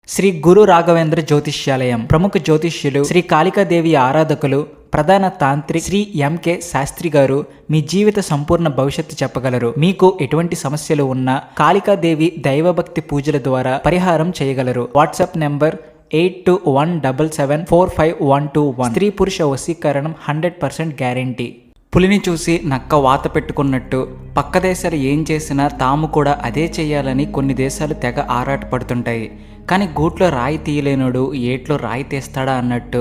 శ్రీ గురు రాఘవేంద్ర జ్యోతిష్యాలయం ప్రముఖ జ్యోతిష్యులు శ్రీ కాళికాదేవి ఆరాధకులు ప్రధాన తాంత్రిక్ శ్రీ ఎంకే శాస్త్రి గారు మీ జీవిత సంపూర్ణ భవిష్యత్తు చెప్పగలరు. మీకు ఎటువంటి సమస్యలు ఉన్నా కాళికాదేవి దైవభక్తి పూజల ద్వారా పరిహారం చేయగలరు. WhatsApp number 8217745121. స్త్రీ పురుష వశీకరణం 100% గ్యారెంటీ. పులిని చూసి నక్క వాత పెట్టుకున్నట్టు పక్క దేశాలు ఏం చేసినా తాము కూడా అదే చేయాలని కొన్ని దేశాలు తెగ ఆరాటపడుతుంటాయి. కానీ గూట్లో రాయి తీయలేనుడు ఏట్లో రాయి తీస్తాడా అన్నట్టు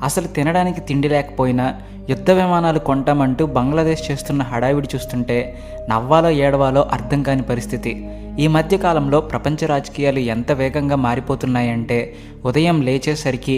అసలు తినడానికి తిండి లేకపోయినా యుద్ధ విమానాలు కొంటామంటూ బంగ్లాదేశ్ చేస్తున్న హడావిడి చూస్తుంటే నవ్వాలో ఏడవాలో అర్థం కాని పరిస్థితి. ఈ మధ్యకాలంలో ప్రపంచ రాజకీయాలు ఎంత వేగంగా మారిపోతున్నాయంటే ఉదయం లేచేసరికి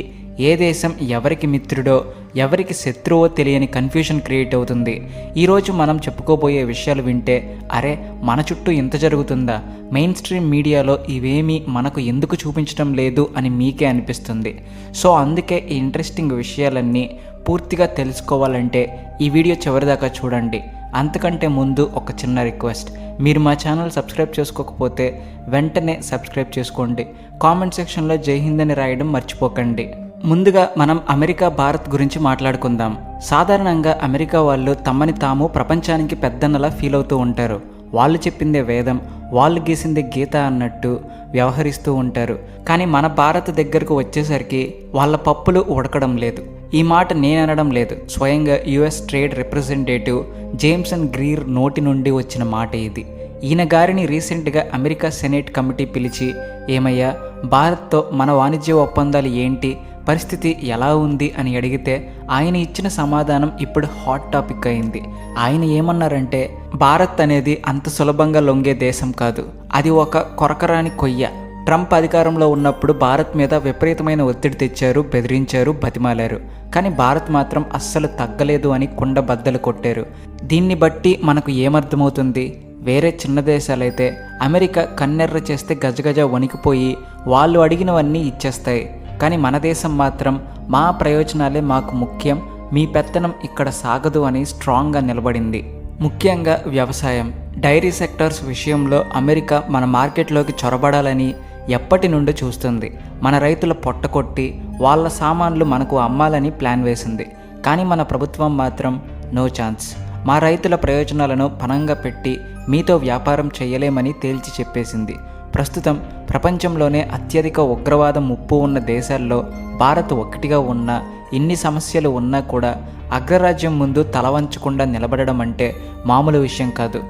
ఏ దేశం ఎవరికి మిత్రుడో ఎవరికి శత్రువో తెలియని కన్ఫ్యూషన్ క్రియేట్ అవుతుంది. ఈరోజు మనం చెప్పుకోబోయే విషయాలు వింటే అరే మన చుట్టూ ఇంత జరుగుతుందా, మెయిన్ స్ట్రీమ్ మీడియాలో ఇవేమీ మనకు ఎందుకు చూపించడం లేదు అని మీకే అనిపిస్తుంది. సో అందుకే ఈ ఇంట్రెస్టింగ్ విషయాలన్నీ పూర్తిగా తెలుసుకోవాలంటే ఈ వీడియో చివరిదాకా చూడండి. అంతకంటే ముందు ఒక చిన్న రిక్వెస్ట్, మీరు మా ఛానల్ సబ్స్క్రైబ్ చేసుకోకపోతే వెంటనే సబ్స్క్రైబ్ చేసుకోండి. కామెంట్ సెక్షన్లో జై హింద్ అని రాయడం మర్చిపోకండి. ముందుగా మనం అమెరికా భారత్ గురించి మాట్లాడుకుందాం. సాధారణంగా అమెరికా వాళ్ళు తమని తాము ప్రపంచానికి పెద్దన్నలా ఫీల్ అవుతూ ఉంటారు. వాళ్ళు చెప్పిందే వేదం, వాళ్ళు గీసిందే గీత అన్నట్టు వ్యవహరిస్తూ ఉంటారు. కానీ మన భారత్ దగ్గరకు వచ్చేసరికి వాళ్ళ పప్పులు ఉడకడం లేదు. ఈ మాట నేననడం లేదు, స్వయంగా US trade representative Jamieson Greer నోటి నుండి వచ్చిన మాట ఇది. ఈయన గారిని రీసెంట్గా అమెరికా సెనేట్ కమిటీ పిలిచి ఏమయ్యా భారత్తో మన వాణిజ్య ఒప్పందాలు ఏంటి, పరిస్థితి ఎలా ఉంది అని అడిగితే ఆయన ఇచ్చిన సమాధానం ఇప్పుడు హాట్ టాపిక్ అయింది. ఆయన ఏమన్నారంటే భారత్ అనేది అంత సులభంగా లొంగే దేశం కాదు, అది ఒక కొరకరాని కొయ్య. ట్రంప్ అధికారంలో ఉన్నప్పుడు భారత్ మీద విపరీతమైన ఒత్తిడి తెచ్చారు, బెదిరించారు, బతిమాలారు. కానీ భారత్ మాత్రం అస్సలు తగ్గలేదు అని కుండ బద్దలు కొట్టారు. దీన్ని బట్టి మనకు ఏమర్థమవుతుంది, వేరే చిన్న దేశాలైతే అమెరికా కన్నెర్ర చేస్తే గజగజ వణికిపోయి వాళ్ళు అడిగినవన్నీ ఇచ్చేస్తాయి. కానీ మన దేశం మాత్రం మా ప్రయోజనాలే మాకు ముఖ్యం, మీ పెత్తనం ఇక్కడ సాగదు అని స్ట్రాంగ్గా నిలబడింది. ముఖ్యంగా వ్యవసాయం, డైరీ సెక్టార్స్ విషయంలో అమెరికా మన మార్కెట్లోకి చొరబడాలని ఎప్పటి నుండి చూస్తుంది. మన రైతుల పొట్టకొట్టి వాళ్ళ సామాన్లు మనకు అమ్మాలని ప్లాన్ వేసింది. కానీ మన ప్రభుత్వం మాత్రం నో ఛాన్స్, మా రైతుల ప్రయోజనాలను పణంగా పెట్టి మీతో వ్యాపారం చేయలేమని తేల్చి చెప్పేసింది. ప్రస్తుతం ప్రపంచంలోనే అత్యధిక ఉగ్రవాదం ముప్పు ఉన్న దేశాల్లో భారత్ ఒకటిగా ఉన్నా, ఇన్ని సమస్యలు ఉన్నా కూడా అగ్రరాజ్యం ముందు తలవంచకుండా నిలబడడం అంటే మామూలు విషయం కాదు.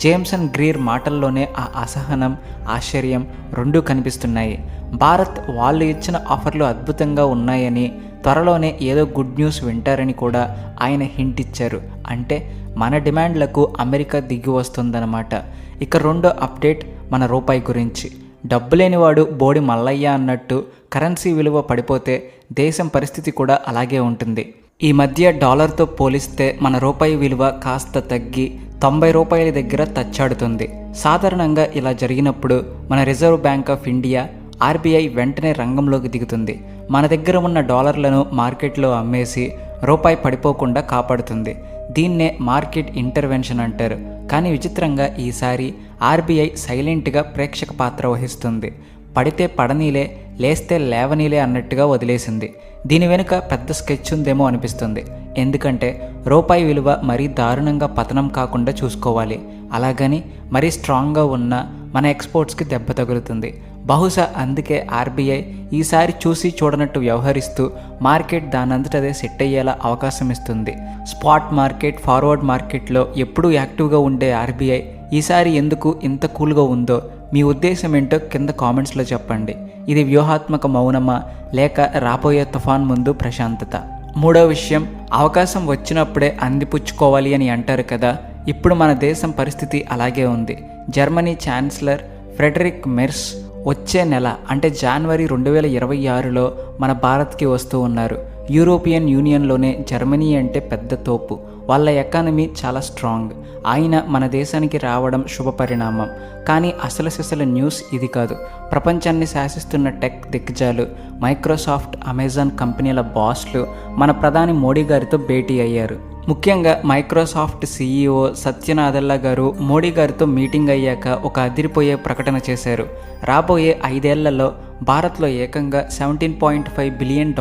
జేమ్సన్ గ్రీర్ మాటల్లోనే ఆ అసహనం, ఆశ్చర్యం రెండూ కనిపిస్తున్నాయి. భారత్ వాళ్ళు ఇచ్చిన ఆఫర్లు అద్భుతంగా ఉన్నాయని, త్వరలోనే ఏదో గుడ్ న్యూస్ వింటారని కూడా ఆయన హింట్ ఇచ్చారు. అంటే మన డిమాండ్లకు అమెరికా దిగి వస్తుందన్నమాట. ఇక రెండో అప్డేట్ మన రూపాయి గురించి. డబ్బు లేనివాడు బోడి మల్లయ్య అన్నట్టు కరెన్సీ విలువ పడిపోతే దేశం పరిస్థితి కూడా అలాగే ఉంటుంది. ఈ మధ్య డాలర్తో పోలిస్తే మన రూపాయి విలువ కాస్త తగ్గి 90 రూపాయల దగ్గర తచ్చాడుతుంది. సాధారణంగా ఇలా జరిగినప్పుడు మన reserve bank of India RBI వెంటనే రంగంలోకి దిగుతుంది. మన దగ్గర ఉన్న డాలర్లను మార్కెట్లో అమ్మేసి రూపాయి పడిపోకుండా కాపాడుతుంది. దీన్నే మార్కెట్ ఇంటర్వెన్షన్ అంటారు. కానీ విచిత్రంగా ఈసారి ఆర్బీఐ సైలెంట్గా ప్రేక్షక పాత్ర వహిస్తుంది. పడితే పడనీలే, లేస్తే లేవనీలే అన్నట్టుగా వదిలేసింది. దీని వెనుక పెద్ద స్కెచ్ ఉందేమో అనిపిస్తుంది. ఎందుకంటే రూపాయి విలువ మరీ దారుణంగా పతనం కాకుండా చూసుకోవాలి. అలాగని మరీ స్ట్రాంగ్గా ఉన్న మన ఎక్స్పోర్ట్స్కి దెబ్బ తగులుతుంది. బహుశా అందుకే ఆర్బీఐ ఈసారి చూసి చూడనట్టు వ్యవహరిస్తూ మార్కెట్ దానంతటదే సెట్ అయ్యేలా అవకాశం ఇస్తుంది. స్పాట్ మార్కెట్, ఫార్వర్డ్ మార్కెట్లో ఎప్పుడూ యాక్టివ్గా ఉండే ఆర్బీఐ ఈసారి ఎందుకు ఇంత కూల్గా ఉందో మీ ఉద్దేశం ఏంటో కింద కామెంట్స్లో చెప్పండి. ఇది వ్యూహాత్మక మౌనమా లేక రాబోయే తుఫాన్ ముందు ప్రశాంతత? మూడో విషయం, అవకాశం వచ్చినప్పుడే అందిపుచ్చుకోవాలి అని అంటారు కదా. ఇప్పుడు మన దేశం పరిస్థితి అలాగే ఉంది. జర్మనీ ఛాన్సలర్ ఫ్రెడరిక్ మెర్స్ వచ్చే నెల అంటే జనవరి 2026లో మన భారత్కి వస్తూ ఉన్నారు. యూరోపియన్ యూనియన్లోనే జర్మనీ అంటే పెద్ద తోపు, వాళ్ళ ఎకానమీ చాలా స్ట్రాంగ్. ఆయన మన దేశానికి రావడం శుభపరిణామం. కానీ అసలు న్యూస్ ఇది కాదు. ప్రపంచాన్ని శాసిస్తున్న టెక్ దిగ్గజాలు మైక్రోసాఫ్ట్, అమెజాన్ కంపెనీల బాస్లు మన ప్రధాని మోడీ గారితో భేటీ అయ్యారు. ముఖ్యంగా మైక్రోసాఫ్ట్ సీఈఓ సత్య నాదెల్లా గారు మోడీ గారితో మీటింగ్ అయ్యాక ఒక అదిరిపోయే ప్రకటన చేశారు. రాబోయే 5 ఏళ్లలో భారత్లో ఏకంగా $17.5 బిలియన్,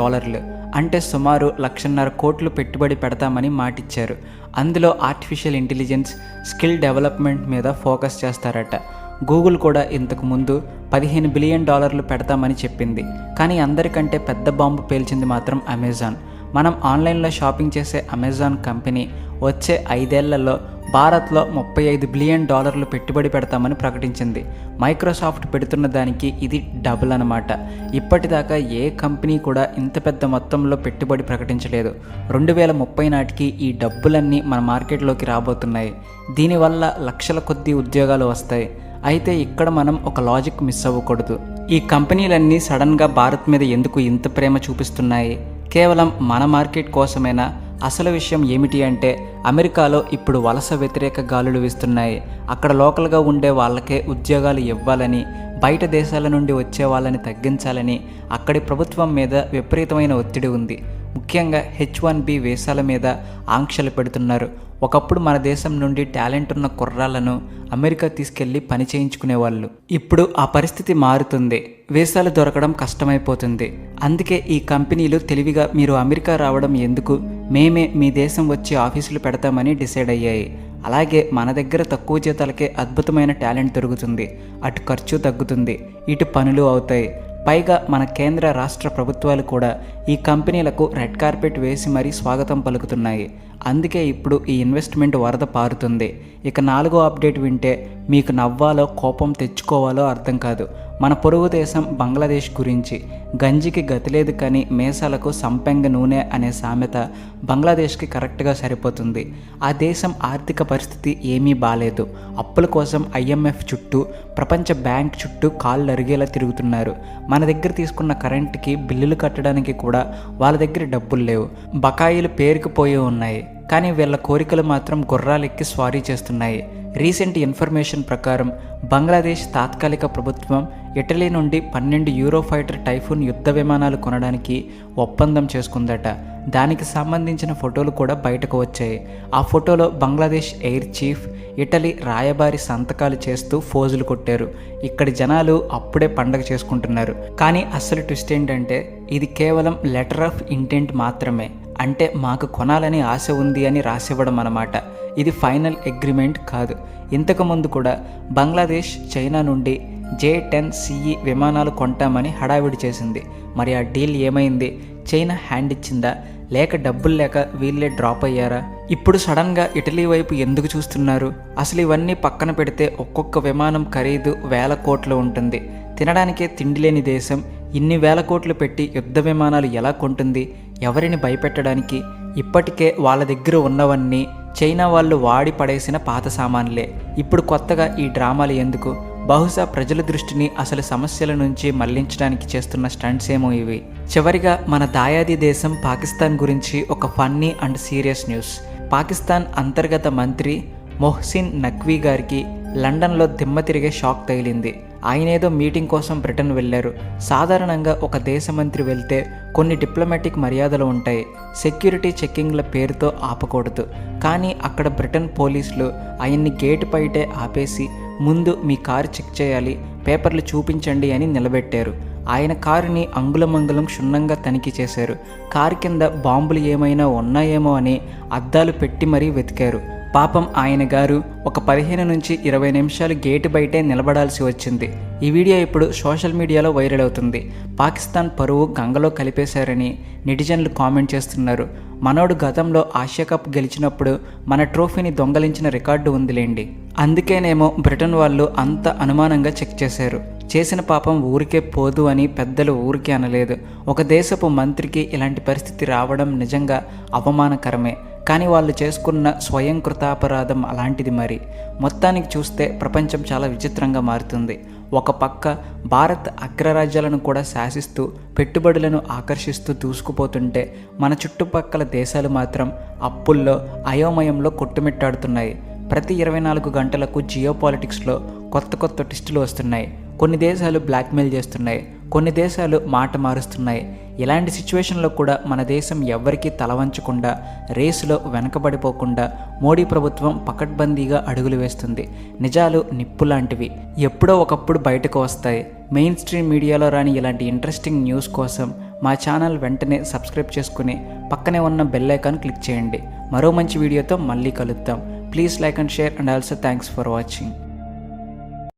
అంటే సుమారు 1.5 కోట్లు పెట్టుబడి పెడతామని మాటిచ్చారు. అందులో ఆర్టిఫిషియల్ ఇంటెలిజెన్స్, స్కిల్ డెవలప్మెంట్ మీద ఫోకస్ చేస్తారట. గూగుల్ కూడా ఇంతకు ముందు $15 బిలియన్ పెడతామని చెప్పింది. కానీ అందరికంటే పెద్ద బాంబు పేల్చింది మాత్రం అమెజాన్. మనం ఆన్లైన్లో షాపింగ్ చేసే అమెజాన్ కంపెనీ వచ్చే 5 ఏళ్లలో భారత్లో $35 బిలియన్ పెట్టుబడి పెడతామని ప్రకటించింది. మైక్రోసాఫ్ట్ పెడుతున్న దానికి ఇది డబుల్ అన్నమాట. ఇప్పటిదాకా ఏ కంపెనీ కూడా ఇంత పెద్ద మొత్తంలో పెట్టుబడి ప్రకటించలేదు. 2030 నాటికి ఈ డబ్బులన్నీ మన మార్కెట్లోకి రాబోతున్నాయి. దీనివల్ల లక్షల కొద్దీ ఉద్యోగాలు వస్తాయి. అయితే ఇక్కడ మనం ఒక లాజిక్ మిస్ అవ్వకూడదు. ఈ కంపెనీలన్నీ సడన్గా భారత్ మీద ఎందుకు ఇంత ప్రేమ చూపిస్తున్నాయి? కేవలం మన మార్కెట్ కోసమేనా? అసలు విషయం ఏమిటి అంటే, అమెరికాలో ఇప్పుడు వలస వ్యతిరేక గాలులు వీస్తున్నాయి. అక్కడ లోకల్గా ఉండే వాళ్ళకే ఉద్యోగాలు ఇవ్వాలని, బయట దేశాల నుండి వచ్చే వాళ్ళని తగ్గించాలని అక్కడి ప్రభుత్వం మీద విపరీతమైన ఒత్తిడి ఉంది. ముఖ్యంగా H1B వీసాల మీద ఆంక్షలు పెడుతున్నారు. ఒకప్పుడు మన దేశం నుండి టాలెంట్ ఉన్న కుర్రాళ్లను అమెరికా తీసుకెళ్లి పని చేయించుకునేవాళ్ళు. ఇప్పుడు ఆ పరిస్థితి మారుతుంది. వీసాలు దొరకడం కష్టమైపోతుంది. అందుకే ఈ కంపెనీలు తెలివిగా మీరు అమెరికా రావడం ఎందుకు, మేమే మీ దేశం వచ్చి ఆఫీసులు పెడతామని డిసైడ్ అయ్యాయి. అలాగే మన దగ్గర తక్కువ జీతాలకే అద్భుతమైన టాలెంట్ దొరుకుతుంది. అటు ఖర్చు తగ్గుతుంది, ఇటు పనులు అవుతాయి. పైగా మన కేంద్ర రాష్ట్ర ప్రభుత్వాలు కూడా ఈ కంపెనీలకు రెడ్ కార్పెట్ వేసి మరీ స్వాగతం పలుకుతున్నాయి. అందుకే ఇప్పుడు ఈ ఇన్వెస్ట్మెంట్ వరద పారుతుంది. ఇక 4వ అప్డేట్ వింటే మీకు నవ్వాలో కోపం తెచ్చుకోవాలో అర్థం కాదు. మన పొరుగు దేశం బంగ్లాదేశ్ గురించి. గంజికి గతి లేదు కానీ మేసాలకు సంపెంగ నూనె అనే సామెత బంగ్లాదేశ్కి కరెక్ట్గా సరిపోతుంది. ఆ దేశం ఆర్థిక పరిస్థితి ఏమీ బాలేదు. అప్పుల కోసం IMF చుట్టూ, ప్రపంచ బ్యాంక్ చుట్టూ కాళ్ళు అరిగేలా తిరుగుతున్నారు. మన దగ్గర తీసుకున్న కరెంటుకి బిల్లులు కట్టడానికి కూడా వాళ్ళ దగ్గర డబ్బులు లేవు. బకాయిలు పేరుకుపోయి ఉన్నాయి. కానీ వీళ్ళ కోరికలు మాత్రం గుర్రాలెక్కి స్వారీ చేస్తున్నాయి. రీసెంట్ ఇన్ఫర్మేషన్ ప్రకారం బంగ్లాదేశ్ తాత్కాలిక ప్రభుత్వం ఇటలీ నుండి 12 యూరోఫైటర్ టైఫూన్ యుద్ధ విమానాలు కొనడానికి ఒప్పందం చేసుకుందట. దానికి సంబంధించిన ఫోటోలు కూడా బయటకు వచ్చాయి. ఆ ఫోటోలో బంగ్లాదేశ్ ఎయిర్ చీఫ్, ఇటలీ రాయబారి సంతకాలు చేస్తూ ఫోజులు కొట్టారు. ఇక్కడి జనాలు అప్పుడే పండగ చేసుకుంటున్నారు. కానీ అసలు ట్విస్ట్ ఏంటంటే, ఇది కేవలం లెటర్ ఆఫ్ ఇంటెంట్ మాత్రమే. అంటే మాకు కొనాలని ఆశ ఉంది అని రాసివ్వడం అన్నమాట. ఇది ఫైనల్ అగ్రిమెంట్ కాదు. ఇంతకుముందు కూడా బంగ్లాదేశ్ చైనా నుండి J-10CE విమానాలు కొంటామని హడావిడి చేసింది. మరి ఆ డీల్ ఏమైంది? చైనా హ్యాండ్ ఇచ్చిందా, లేక డబ్బులు లేక వీళ్ళే డ్రాప్ అయ్యారా? ఇప్పుడు సడన్గా ఇటలీ వైపు ఎందుకు చూస్తున్నారు? అసలు ఇవన్నీ పక్కన పెడితే ఒక్కొక్క విమానం ఖరీదు 1000 కోట్లు ఉంటుంది. తినడానికే తిండి లేని దేశం ఇన్ని 1000 కోట్లు పెట్టి యుద్ధ విమానాలు ఎలా కొంటుంది? ఎవరిని భయపెట్టడానికి? ఇప్పటికే వాళ్ళ దగ్గర ఉన్నవన్నీ చైనా వాళ్ళు వాడి పడేసిన పాత సామాన్లే. ఇప్పుడు కొత్తగా ఈ డ్రామాలు ఎందుకు? బహుశా ప్రజల దృష్టిని అసలు సమస్యల నుంచి మళ్లించడానికి చేస్తున్న స్టంట్స్ ఏమో ఇవి. చివరిగా మన దాయాది దేశం పాకిస్తాన్ గురించి ఒక funny and serious news. Pakistan అంతర్గత మంత్రి మొహ్సిన్ నఖ్వీ గారికి లండన్లో దిమ్మ తిరిగే షాక్ తగిలింది. ఆయనేదో మీటింగ్ కోసం బ్రిటన్ వెళ్ళారు. సాధారణంగా ఒక దేశ మంత్రి వెళ్తే కొన్ని డిప్లొమాటిక్ మర్యాదలు ఉంటాయి. సెక్యూరిటీ చెక్కింగ్ల పేరుతో ఆపకూడదు. కానీ అక్కడ బ్రిటన్ పోలీసులు ఆయన్ని గేటు బయటే ఆపేసి, ముందు మీ కారు చెక్ చేయాలి, పేపర్లు చూపించండి అని నిలబెట్టారు. ఆయన కారుని అంగుళమంగుళం క్షుణ్ణంగా తనిఖీ చేశారు. కారు కింద బాంబులు ఏమైనా ఉన్నాయేమో అని అద్దాలు పెట్టి మరీ వెతికారు. పాపం ఆయన గారు ఒక 15 నుంచి 20 నిమిషాలు గేటు బయటే నిలబడాల్సి వచ్చింది. ఈ వీడియో ఇప్పుడు సోషల్ మీడియాలో వైరల్ అవుతుంది. పాకిస్తాన్ పరువు గంగలో కలిపేశారని నెటిజన్లు కామెంట్ చేస్తున్నారు. మనోడు గతంలో ఆసియా కప్ గెలిచినప్పుడు మన ట్రోఫీని దొంగలించిన రికార్డు ఉందిలేండి. అందుకేనేమో బ్రిటన్ వాళ్ళు అంత అనుమానంగా చెక్ చేశారు. చేసిన పాపం ఊరికే పోదు అని పెద్దలు ఊరికే అనలేదు. ఒక దేశపు మంత్రికి ఇలాంటి పరిస్థితి రావడం నిజంగా అవమానకరమే. కానీ వాళ్ళు చేసుకున్న స్వయం కృతాపరాధం అలాంటిది. మరి మొత్తానికి చూస్తే ప్రపంచం చాలా విచిత్రంగా మారుతుంది. ఒక పక్క భారత్ అగ్రరాజ్యాలను కూడా శాసిస్తూ పెట్టుబడులను ఆకర్షిస్తూ దూసుకుపోతుంటే, మన చుట్టుపక్కల దేశాలు మాత్రం అప్పుల్లో అయోమయంలో కొట్టుమిట్టాడుతున్నాయి. ప్రతి 24 గంటలకు జియోపాలిటిక్స్లో కొత్త కొత్త ట్విస్టులు వస్తున్నాయి. కొన్ని దేశాలు బ్లాక్మెయిల్ చేస్తున్నాయి, కొన్ని దేశాలు మాట మారుస్తున్నాయి. ఇలాంటి సిచ్యువేషన్లో కూడా మన దేశం ఎవ్వరికీ తలవంచకుండా రేసులో వెనకబడిపోకుండా మోడీ ప్రభుత్వం పకడ్బందీగా అడుగులు వేస్తుంది. నిజాలు నిప్పు లాంటివి, ఎప్పుడో ఒకప్పుడు బయటకు వస్తాయి. మెయిన్ స్ట్రీమ్ మీడియాలో రాని ఇలాంటి ఇంట్రెస్టింగ్ న్యూస్ కోసం మా ఛానల్ వెంటనే సబ్స్క్రైబ్ చేసుకుని పక్కనే ఉన్న బెల్ ఐకాన్ క్లిక్ చేయండి. మరో మంచి వీడియోతో మళ్ళీ కలుద్దాం. Please like and share and also thanks for watching.